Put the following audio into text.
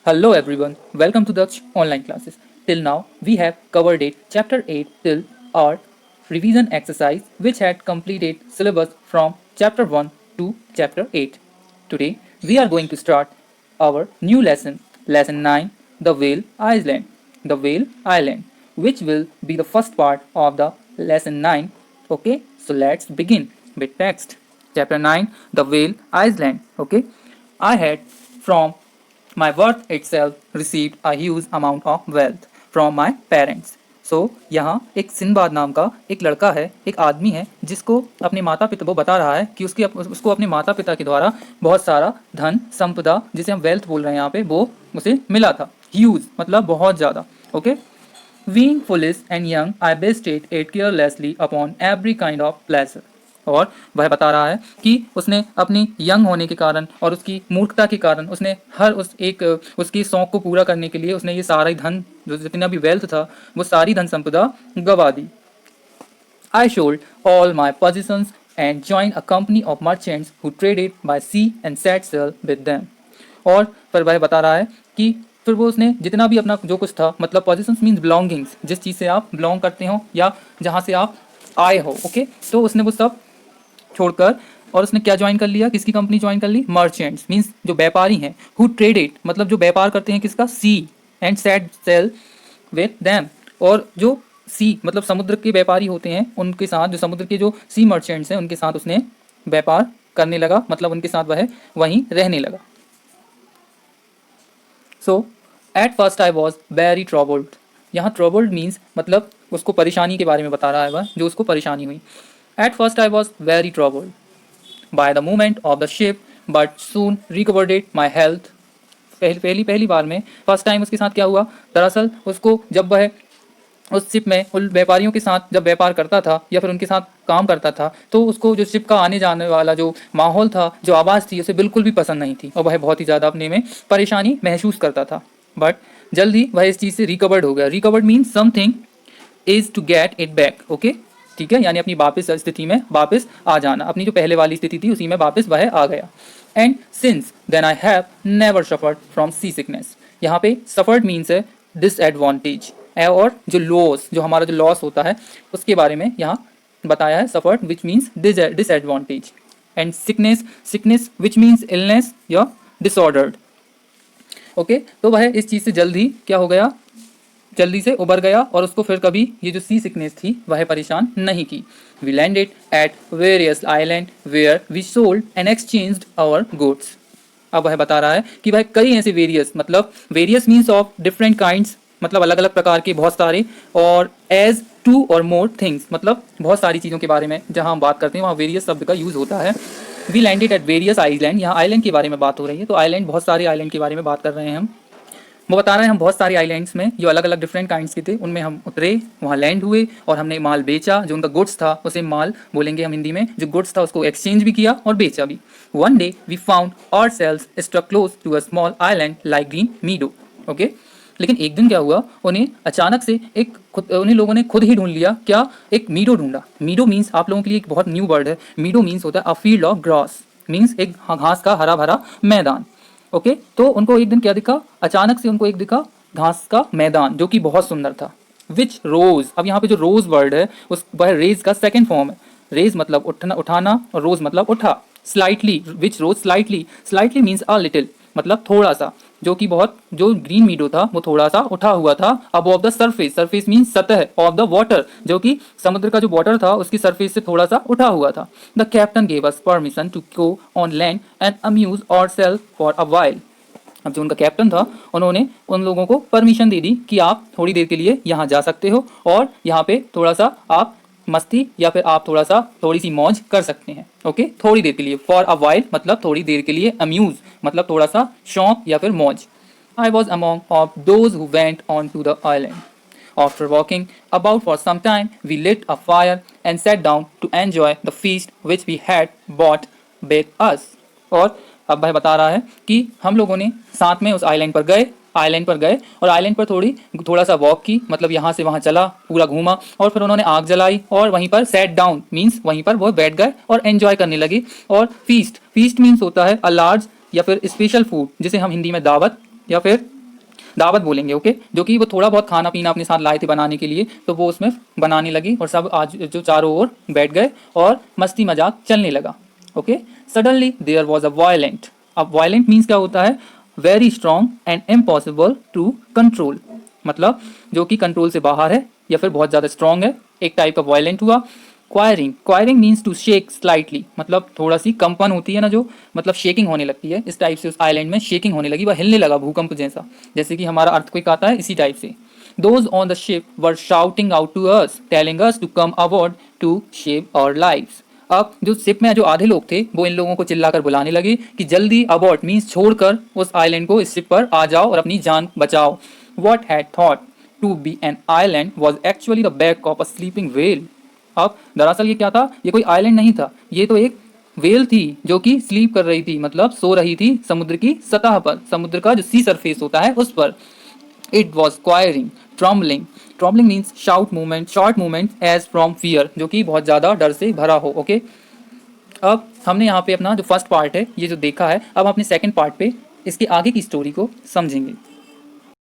Hello everyone, welcome to Dutch online classes. Till now, we have covered it chapter 8 till our revision exercise which had completed syllabus from chapter 1 to chapter 8. Today, we are going to start our new lesson, lesson 9, The Whale Island. The Whale Island, which will be the first part of the lesson 9. Okay, so let's begin with text. Chapter 9, The Whale Island. Okay, I had from my birth itself received a huge amount of wealth from my parents. So यहाँ एक Sinbad नाम का एक लड़का है, एक आदमी है जिसको अपने माता पिता वो बता रहा है कि उसको अपने माता पिता के द्वारा बहुत सारा धन संपदा जिसे हम वेल्थ बोल रहे हैं यहाँ पे वो उसे मिला था. ह्यूज मतलब बहुत ज़्यादा. Okay. Being foolish and young, I wasted it carelessly upon every kind of pleasure. और वह बता रहा है कि उसने अपनी यंग होने के कारण और उसकी मूर्खता के कारण उसने हर उसकी शौक को पूरा करने के लिए उसने ये सारा ही धन जो जितना भी वेल्थ था वो सारी धन संपदा गवा दी. I sold all my possessions and joined a company of merchants who traded by sea and set sail with them. और फिर वह बता रहा है कि फिर वो उसने जितना भी अपना जो कुछ था मतलब पोजिशंस मीन्स बिलोंगिंग्स जिस चीज़ से आप बिलोंग करते हो या जहाँ से आप आए हो. ओके. तो उसने वो सब छोड़कर और उसने क्या ज्वाइन कर लिया, किसकी कंपनी ज्वाइन कर ली, मर्चेंट्स मीन्स जो व्यापारी हैं, हु ट्रेडेड मतलब जो व्यापार करते हैं किसका, see and set sell with them. और जो सी मतलब समुद्र के व्यापारी होते हैं उनके साथ जो समुद्र के जो सी मर्चेंट्स हैं उनके साथ उसने व्यापार करने लगा मतलब उनके साथ वह वहीं रहने लगा. So at first I was very troubled. यहाँ ट्रबल्ड मीन्स मतलब उसको परेशानी के बारे में बता रहा है वह जो उसको परेशानी हुई. At first I was very troubled by the movement of the ship, but soon recovered my health. पहली बार में फर्स्ट टाइम उसके साथ क्या हुआ, दरअसल उसको जब वह उस शिप में उन व्यापारियों के साथ जब व्यापार करता था या फिर उनके साथ काम करता था तो उसको जो शिप का आने जाने वाला जो माहौल था जो आवाज़ थी उसे बिल्कुल भी पसंद नहीं थी और वह बहुत ही ज़्यादा अपने में परेशानी महसूस करता था. बट जल्दी वह इस चीज़ से रिकवर्ड हो गया. Recovered means something is to get it back. Okay. ठीक है, यानी अपनी वापस स्थिति में वापस आ जाना, अपनी जो पहले वाली स्थिति थी उसी में वापस वह आ गया. And since then I have never suffered from sea sickness. यहाँ पे सफर्ड मीन्स है डिसएडवांटेज और जो लॉस जो हमारा जो लॉस होता है उसके बारे में यहाँ बताया है. Suffered which means disadvantage and sickness which means illness या डिसऑर्डर्ड. ओके. तो वह इस चीज़ से जल्दी क्या हो गया, जल्दी से उबर गया और उसको फिर कभी ये जो सी सिकनेस थी वह परेशान नहीं की. We landed at various island where we sold and exchanged our goods. अब वह बता रहा है कि वह कई ऐसे various means of different kinds मतलब अलग अलग प्रकार के बहुत सारे और एज टू और मोर थिंग्स मतलब बहुत सारी चीज़ों के बारे में जहाँ हम बात करते हैं वहाँ वेरियस शब्द का यूज़ होता है. We landed at various island. यहाँ आइलैंड के बारे में बात हो रही है तो आइलैंड बहुत सारे आइलैंड के बारे में बात कर रहे हैं हम. वो बता रहे हैं हम बहुत सारे आइलैंड्स में जो अलग अलग डिफरेंट काइंड्स के थे उनमें हम उतरे, वहाँ लैंड हुए और हमने माल बेचा. जो उनका गुड्स था उसे माल बोलेंगे हम हिंदी में. जो गुड्स था उसको एक्सचेंज भी किया और बेचा भी. One day we found ourselves stuck close to a small island like green meadow. Okay. लेकिन एक दिन क्या हुआ, उन्हें अचानक से उन्हीं लोगों ने खुद ही ढूंढ लिया क्या, एक मीडो ढूंढा. मीडो मीन्स आप लोगों के लिए एक बहुत न्यू वर्ड है. मीडो मीन्स होता है a field of grass means एक घास का हरा भरा मैदान. ओके. तो उनको एक दिन क्या दिखा, अचानक से उनको एक दिखा घास का मैदान जो कि बहुत सुंदर था. विच रोज, अब यहाँ पे जो रोज वर्ड है उस वह रेज का सेकंड फॉर्म है. रेज मतलब उठाना और रोज मतलब उठा. Slightly, which rose slightly. Slightly means a little मतलब थोड़ा सा. जो कि बहुत जो ग्रीन मीडो था वो थोड़ा सा उठा हुआ था above the surface. Surface means सतह ऑफ द वाटर जो कि समुद्र का जो वाटर था उसकी सरफेस से थोड़ा सा उठा हुआ था. The captain gave us permission to go on land and amuse ourselves for a while. अब जो उनका कैप्टन था उन्होंने उन लोगों को परमिशन दे दी कि आप थोड़ी देर के लिए यहाँ जा सकते हो और यहाँ पे थोड़ा सा आप मस्ती या फिर आप थोड़ी सी मौज कर सकते हैं. ओके. थोड़ी देर के लिए. फॉर अ वाइल मतलब थोड़ी देर के लिए. अम्यूज मतलब थोड़ा सा शौक या फिर मौज. I was among of those who went on to the island. After walking about for some time, we lit a fire and sat down to enjoy the feast which we had brought with us. और अब भाई बता रहा है कि हम लोगों ने साथ में उस आइलैंड पर गए और आइलैंड पर थोड़ा सा वॉक की मतलब यहाँ से वहाँ चला, पूरा घूमा और फिर उन्होंने आग जलाई और वहीं पर सेट डाउन मीन्स वहीं पर वो बैठ गए और एंजॉय करने लगे. और फीस्ट मीन्स होता है अ लार्ज या फिर स्पेशल फूड जिसे हम हिंदी में दावत या फिर दावत बोलेंगे, ओके, जो कि वो थोड़ा बहुत खाना पीना अपने साथ लाए थे बनाने के लिए, तो वो उसमें बनाने लगी और सब आज जो चारों ओर बैठ गए और मस्ती मजाक चलने लगा। Okay, suddenly there was a violent. अब वायलेंट मीन्स क्या होता है? Very strong and impossible to control, मतलब जो कि कंट्रोल से बाहर है या फिर बहुत ज़्यादा स्ट्रॉन्ग है, एक टाइप का वायलेंट हुआ। Quivering, quivering means to shake slightly, मतलब थोड़ा सी कंपन होती है ना, जो मतलब शेकिंग होने लगती है, इस टाइप से उस आइलैंड में शेकिंग होने लगी, वह हिलने लगा भूकंप जैसा, जैसे कि हमारा अर्थक्वेक आता है इसी टाइप से। Those on the ship were shouting out to us telling us to come aboard to save our lives. अब जो शिप में जो आधे लोग थे वो इन लोगों को चिल्लाकर बुलाने लगे कि जल्दी अबॉर्ट मीन्स छोड़कर उस आइलैंड को, इस शिप पर आ जाओ और अपनी जान बचाओ। What had thought to be an island was actually the back of a sleeping whale. अब दरअसल ये क्या था? ये कोई आइलैंड नहीं था, ये तो एक व्हेल थी जो कि स्लीप कर रही थी, मतलब सो रही थी समुद्र की सतह पर, समुद्र का जो सी सरफेस होता है उस पर। It was quivering, trembling, trembling means short movement, short movement as from fear, जो कि बहुत ज़्यादा डर से भरा हो। ओके, अब हमने यहाँ पे अपना जो फर्स्ट पार्ट है ये जो देखा है, अब अपने सेकंड पार्ट पे इसके आगे की स्टोरी को समझेंगे।